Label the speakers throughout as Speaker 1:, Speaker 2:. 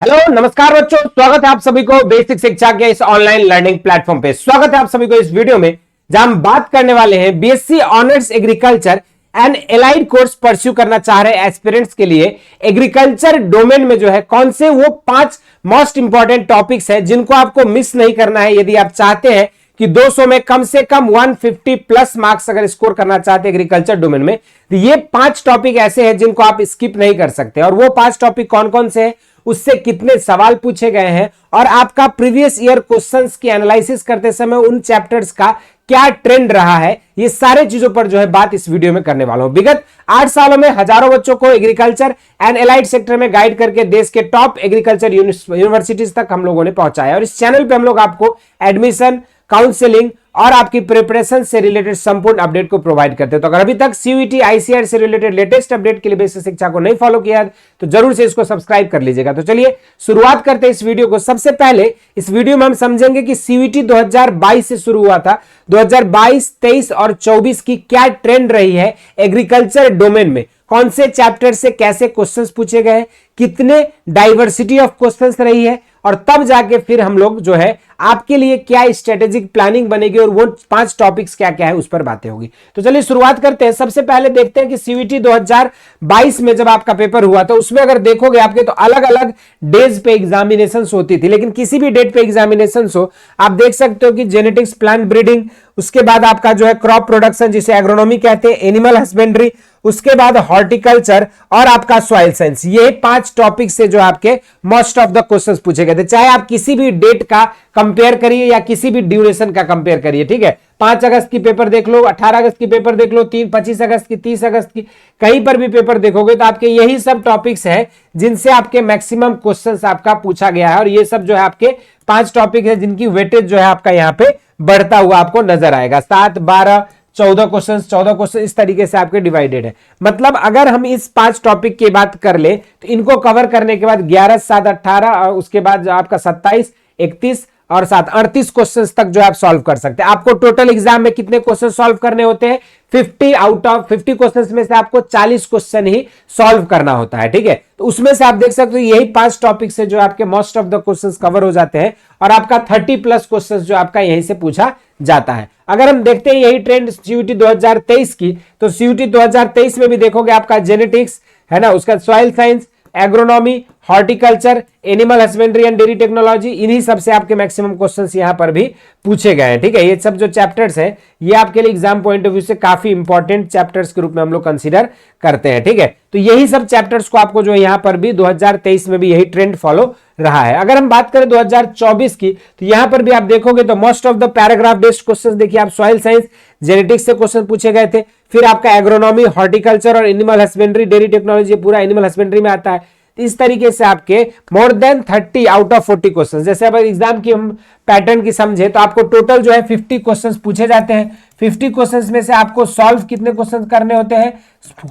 Speaker 1: Hello नमस्कार बच्चों, स्वागत है आप सभी को बेसिक शिक्षा के इस ऑनलाइन लर्निंग प्लेटफॉर्म पे। स्वागत है आप सभी को इस वीडियो में जहां हम बात करने वाले हैं BSc honours agriculture and allied course pursue करना चाह रहे एस्पिरेंट्स के लिए एग्रीकल्चर डोमेन में जो है कौन से वो 5 मोस्ट इंपॉर्टेंट टॉपिक्स हैं जिनको आपको मिस नहीं करना है। यदि आप चाहते हैं कि 200 में कम से कम 150 प्लस मार्क्स अगर स्कोर करना चाहते हैं एग्रीकल्चर डोमेन में, तो ये 5 टॉपिक ऐसे हैं जिनको आप स्किप नहीं कर सकते। और वो 5 टॉपिक कौन कौन से हैं, उससे कितने सवाल पूछे गए हैं और आपका प्रीवियस ईयर क्वेश्चंस की एनालिसिस करते समय उन चैप्टर्स का क्या ट्रेंड रहा है, ये सारे चीजों पर जो है बात इस वीडियो में करने वाला हूं। विगत 8 सालों में हजारों बच्चों को एग्रीकल्चर एंड एलाइड सेक्टर में गाइड करके देश के टॉप एग्रीकल्चर यूनिवर्सिटीज तक हम लोगों ने पहुंचाया। और इस चैनल पे हम लोग आपको एडमिशन, काउंसलिंग और आपकी प्रिपरेशन से रिलेटेड संपूर्ण अपडेट को प्रोवाइड करते हैं। तो अगर अभी तक सीयूईटी आईसीआर से रिलेटेड लेटेस्ट अपडेट के लिए बेसिक शिक्षा को नहीं फॉलो किया तो जरूर से इसको सब्सक्राइब कर लीजिएगा। तो चलिए शुरुआत करते हैं इस वीडियो को। सबसे पहले इस वीडियो में हम समझेंगे कि सीयूईटी 2022 से शुरू हुआ था, 2022, 23 और 24 की क्या ट्रेंड रही है एग्रीकल्चर डोमेन में, कौन से चैप्टर से कैसे क्वेश्चंस पूछे गए, कितने डाइवर्सिटी ऑफ क्वेश्चंस रही है, और तब जाके फिर हम लोग जो है आपके लिए क्या स्ट्रेटेजिक प्लानिंग बनेगी और वो 5 टॉपिक्स क्या क्या है उस पर बातें होगी। तो चलिए शुरुआत करते हैं। सबसे पहले देखते हैं कि सीयूईटी 2022 में जब आपका पेपर हुआ तो उसमें अगर देखोगे आपके तो अलग अलग डेज पे एग्जामिनेशन होती थी, लेकिन किसी भी डेट पे एग्जामिनेशन हो आप देख सकते हो कि जेनेटिक्स, प्लांट ब्रीडिंग, उसके बाद आपका जो है क्रॉप प्रोडक्शन जिसे एग्रोनॉमी कहते हैं, एनिमल हस्बेंड्री, उसके बाद हॉर्टिकल्चर और आपका सॉइल साइंस, ये 5 टॉपिक से जो आपके मोस्ट ऑफ द क्वेश्चंस पूछे गए थे। चाहे आप किसी भी डेट का कंपेयर करिए या किसी भी ड्यूरेशन का कंपेयर करिए, ठीक है। 5 अगस्त की पेपर देख लो, 18 अगस्त की पेपर देख लो, 25 अगस्त की, 30 अगस्त की, कहीं पर भी पेपर देखोगे तो आपके यही सब टॉपिक्स हैं जिनसे आपके मैक्सिमम क्वेश्चंस आपका पूछा गया है। और ये सब जो है आपके 5 टॉपिक है जिनकी वेटेज जो है आपका यहाँ पे बढ़ता हुआ आपको नजर आएगा। 7, 12, 14 क्वेश्चन इस तरीके से आपके डिवाइडेड है। मतलब अगर हम इस 5 टॉपिक की बात कर ले तो इनको कवर करने के बाद 11, 7, 18 और उसके बाद आपका 27, 31 और 7, 38 क्वेश्चंस तक जो आप सॉल्व कर सकते हैं। आपको टोटल एग्जाम में कितने क्वेश्चन सॉल्व करने होते हैं? 50 आउट ऑफ 50 क्वेश्चंस में से आपको 40 क्वेश्चन ही सॉल्व करना होता है, ठीक है। तो उसमें से आप देख सकते हो यही 5 टॉपिक से जो आपके most of the questions cover हो जाते हैं और आपका 30 प्लस क्वेश्चंस जो आपका यहीं से पूछा जाता है। अगर हम देखते हैं यही ट्रेंड सीयूईटी 2023 की, तो सीयूईटी 2023 में भी देखोगे आपका जेनेटिक्स है ना, उसका soil science, agronomy, horticulture, animal husbandry and dairy technology, इन्हीं सब से आपके मैक्सिमम क्वेश्चंस यहां पर भी पूछे गए हैं, ठीक है। ये सब जो चैप्टर्स हैं ये आपके लिए एग्जाम पॉइंट ऑफ व्यू से काफी इंपॉर्टेंट चैप्टर्स के रूप में हम लोग कंसीडर करते हैं, ठीक है। तो यही सब चैप्टर्स को आपको जो यहां पर भी 2023 में भी यही ट्रेंड फॉलो रहा है। अगर हम बात करें 2024 की, तो यहां पर भी आप देखोगे तो most of the paragraph based questions देखिए आप सॉइल साइंस, जेनेटिक्स से क्वेश्चन पूछे गए थे। फिर आपका एग्रोनॉमी, हॉर्टिकल्चर और एनिमल हस्बेंड्री, डेयरी टेक्नोलॉजी पूरा एनिमल हस्बेंड्री में आता है। इस तरीके से आपके more than 30 out of 40 questions, जैसे अब एग्जाम की हम पैटर्न की समझे तो आपको टोटल जो है 50 क्वेश्चंस पूछे जाते हैं। 50 क्वेश्चंस में से आपको सॉल्व कितने क्वेश्चंस करने होते हैं?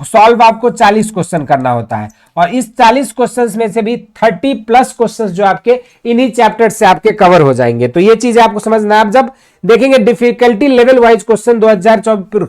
Speaker 1: सॉल्व आपको 40 क्वेश्चन करना होता है। और इस 40 क्वेश्चंस में से भी 30 प्लस क्वेश्चंस जो आपके इन्हीं चैप्टर से आपके कवर हो जाएंगे। तो ये चीजें आपको समझना है। आप जब देखेंगे डिफिकल्टी लेवल वाइज क्वेश्चन 2024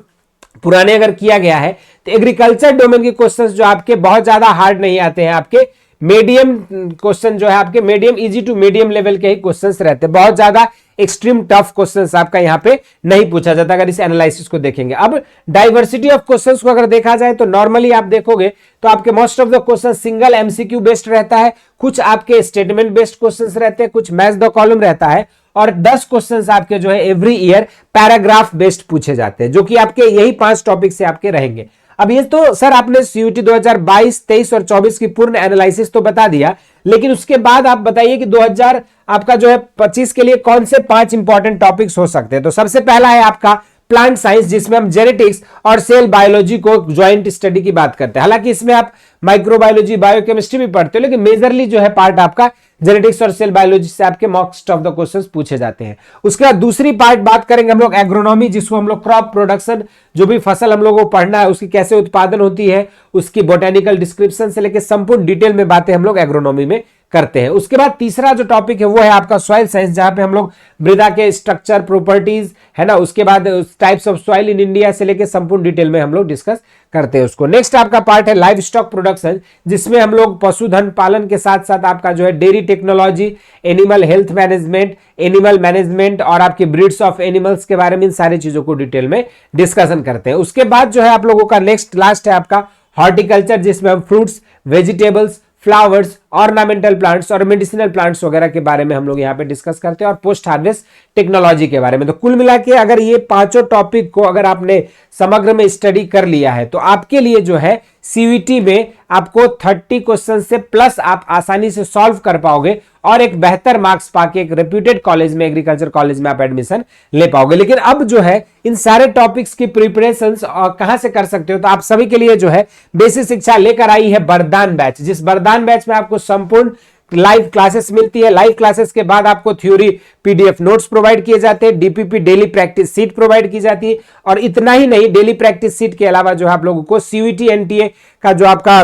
Speaker 1: पुराने अगर किया गया है तो एग्रीकल्चर डोमेन के क्वेश्चंस जो आपके बहुत ज्यादा हार्ड नहीं आते हैं, आपके मीडियम क्वेश्चन जो है आपके medium easy to medium level के ही क्वेश्चंस रहते हैं। बहुत ज्यादा एक्सट्रीम टफ क्वेश्चंस आपका यहाँ पे नहीं पूछा जाता अगर इस एनालिसिस को देखेंगे। अब डाइवर्सिटी ऑफ क्वेश्चंस को अगर देखा जाए तो नॉर्मली आप देखोगे तो आपके most of the question single MCQ based रहता है, कुछ आपके स्टेटमेंट बेस्ड क्वेश्चंस रहते हैं, कुछ मैच द कॉलम रहता है, और 10 क्वेश्चंस आपके जो है एवरी ईयर पैराग्राफ बेस्ड पूछे जाते हैं, जो कि आपके यही 5 टॉपिक से आपके रहेंगे। अब ये तो सर आपने सीयूईटी 2022, 23 और 24 की पूर्ण एनालिसिस तो बता दिया, लेकिन उसके बाद आप बताइए कि 2000 आपका जो है 25 के लिए कौन से 5 इंपॉर्टेंट टॉपिक्स हो सकते हैं। तो सबसे पहला है आपका प्लांट साइंस, जिसमें हम जेनेटिक्स और सेल बायोलॉजी को ज्वाइंट स्टडी की बात करते हैं। हालांकि इसमें आप माइक्रोबायोलॉजी, बायोकेमिस्ट्री भी पढ़ते हो, लेकिन मेजरली जो है पार्ट आपका जेनेटिक्स और सेल बायोलॉजी से आपके मोस्ट ऑफ द क्वेश्चंस पूछे जाते हैं। उसके बाद दूसरी पार्ट बात करेंगे हम लोग एग्रोनॉमी, जिसको हम लोग क्रॉप प्रोडक्शन, जो भी फसल हम लोगों को पढ़ना है उसकी कैसे उत्पादन होती है, उसकी बोटेनिकल डिस्क्रिप्शन से लेकर संपूर्ण डिटेल में बातें हम लोग एग्रोनॉमी में करते हैं। उसके बाद तीसरा जो टॉपिक है वो है आपका सॉइल साइंस, जहां पे हम लोग मृदा के स्ट्रक्चर, प्रॉपर्टीज, है ना, उसके बाद types of soil in India से लेके संपूर्ण डिटेल में हम लोग डिस्कस करते हैं उसको। नेक्स्ट आपका पार्ट है लाइव स्टॉक प्रोडक्शन, जिसमें हम लोग पशुधन पालन के साथ साथ आपका जो है dairy technology, animal health management, animal management और आपके ब्रीड्स ऑफ एनिमल्स के बारे में इन सारी चीजों को डिटेल में डिस्कशन करते हैं। उसके बाद जो है आप लोगों का नेक्स्ट लास्ट है आपका हॉर्टिकल्चर, जिसमें हम fruits, vegetables, flowers, ornamental plants और मेडिसिनल प्लांट्स वगैरह के बारे में हम लोग यहाँ पे डिस्कस करते हैं, और पोस्ट हार्वेस्ट टेक्नोलॉजी के बारे में। तो कुल मिला के अगर ये पांचों टॉपिक को अगर आपने समग्र में स्टडी कर लिया है तो आपके लिए जो है सीवीटी में आपको 30 क्वेश्चन से प्लस आप आसानी से सॉल्व कर पाओगे और एक बेहतर मार्क्स पाके एक रेप्यूटेड कॉलेज में, एग्रीकल्चर कॉलेज में आप एडमिशन ले पाओगे। लेकिन अब जो है इन सारे टॉपिक्स की प्रिपरेशन कहां से कर सकते हो, तो आप सभी के लिए जो है बेसिक शिक्षा लेकर आई है वरदान बैच, जिस वरदान बैच में आपको संपूर्ण लाइव क्लासेस मिलती है। लाइव क्लासेस के बाद आपको थ्योरी पीडीएफ नोट्स प्रोवाइड किए जाते हैं, DPP daily practice seat provide की जाती है, और इतना ही नहीं, डेली प्रैक्टिस सीट के अलावा जो आप लोगों को सीयूईटी एनटीए का जो आपका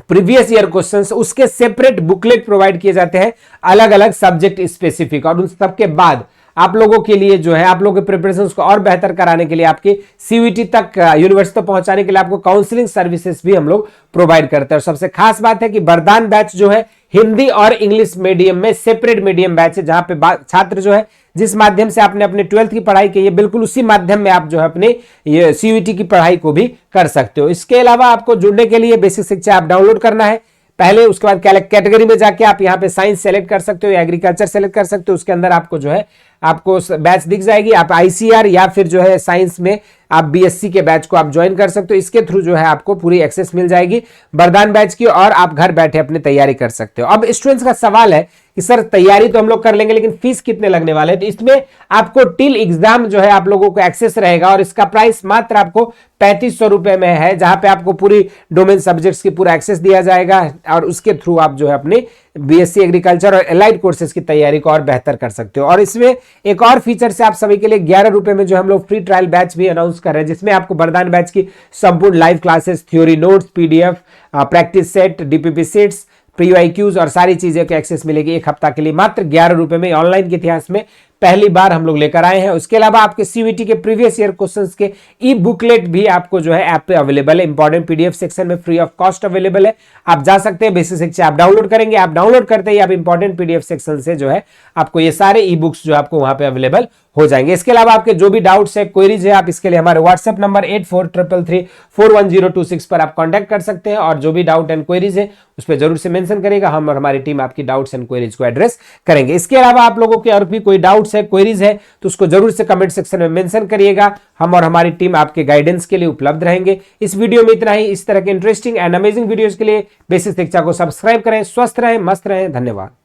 Speaker 1: प्रीवियस ईयर क्वेश्चंस, उसके सेपरेट बुकलेट प्रोवाइड किए जाते हैं अलग अलग सब्जेक्ट स्पेसिफिक। और उन सबके बाद आप लोगों के लिए जो है आप लोगों के प्रिपरेशन को और बेहतर कराने के लिए, आपकी सीयूईटी तक यूनिवर्सिटी तक पहुंचाने के लिए आपको काउंसलिंग सर्विसेज भी हम लोग प्रोवाइड करते हैं। और सबसे खास बात है कि वरदान बैच जो है हिंदी और इंग्लिश मीडियम में सेपरेट मीडियम बैच है, जहां पे छात्र जो है जिस माध्यम से आपने अपने 12th की पढ़ाई की है, बिल्कुल उसी माध्यम में आप जो है अपने ये सीयूईटी की पढ़ाई को भी कर सकते हो। इसके अलावा आपको जुड़ने के लिए बेसिक शिक्षा ऐप डाउनलोड करना है पहले, उसके बाद कैटेगरी में जाके आप यहाँ पे साइंस सेलेक्ट कर सकते हो या एग्रीकल्चर सेलेक्ट कर सकते हो। उसके अंदर आपको जो है आपको बैच दिख जाएगी, आप आईसीआर या फिर जो है साइंस में आप बीएससी के बैच को आप ज्वाइन कर सकते हो। इसके थ्रू जो है आपको पूरी एक्सेस मिल जाएगी वरदान बैच की, और आप घर बैठे अपनी तैयारी कर सकते हो। अब स्टूडेंट्स का सवाल है कि सर तैयारी तो हम लोग कर लेंगे, लेकिन फीस कितने लगने वाले हैं? तो इसमें आपको टिल एग्जाम जो है आप लोगों को एक्सेस रहेगा, और इसका प्राइस मात्र आपको 3500 रुपए में है, जहां पे आपको पूरी डोमेन सब्जेक्ट्स की पूरा एक्सेस दिया जाएगा, और उसके थ्रू आप जो है अपने बीएससी एग्रीकल्चर और एलाइड कोर्सेज की तैयारी को और बेहतर कर सकते हो। और इसमें एक और फीचर से आप सभी के लिए 11 रुपए में जो हम लोग फ्री ट्रायल बैच भी अनाउंस कर रहे हैं, जिसमें आपको वरदान बैच की संपूर्ण live classes, theory notes, PDF, practice set, DPP sets, PYQs और सारी चीजें की एक्सेस मिलेगी एक हफ्ता के लिए मात्र 11 रुपए में। ऑनलाइन के इतिहास में पहली बार हम लोग लेकर आए हैं। उसके अलावा आपके सीयूईटी के प्रीवियस ईयर क्वेश्चंस के ई बुकलेट भी आपको जो है ऐप पे अवेलेबल है, इंपॉर्टेंट पीडीएफ सेक्शन में फ्री ऑफ कॉस्ट अवेलेबल है। आप जा सकते हैं, बेसिक शिक्षा आप डाउनलोड करेंगे, आप डाउनलोड करते ही आप इंपॉर्टेंट पीडीएफ सेक्शन से जो है आपको ये सारे ई बुक्स जो आपको वहां पे अवेलेबल हो जाएंगे। इसके अलावा आपके जो भी डाउट्स है, क्वेरीज है, आप इसके लिए हमारे व्हाट्सएप नंबर 8433341026 पर आप कांटेक्ट कर सकते हैं, और जो भी डाउट एंड क्वेरीज है उस पर जरूर से मेंशन करेगा, हम और हमारी टीम आपकी डाउट्स एंड क्वेरीज को एड्रेस करेंगे। इसके अलावा आप लोगों के और भी कोई डाउट्स है, क्वेरीज है, तो उसको जरूर से कमेंट सेक्शन में मेंशन करिएगा, हम और हमारी टीम आपके गाइडेंस के लिए उपलब्ध रहेंगे। इस वीडियो में इतना ही। इस तरह के इंटरेस्टिंग एंड अमेजिंग वीडियोस के लिए बेसिक शिक्षा को सब्सक्राइब करें। स्वस्थ रहें, मस्त रहें, धन्यवाद।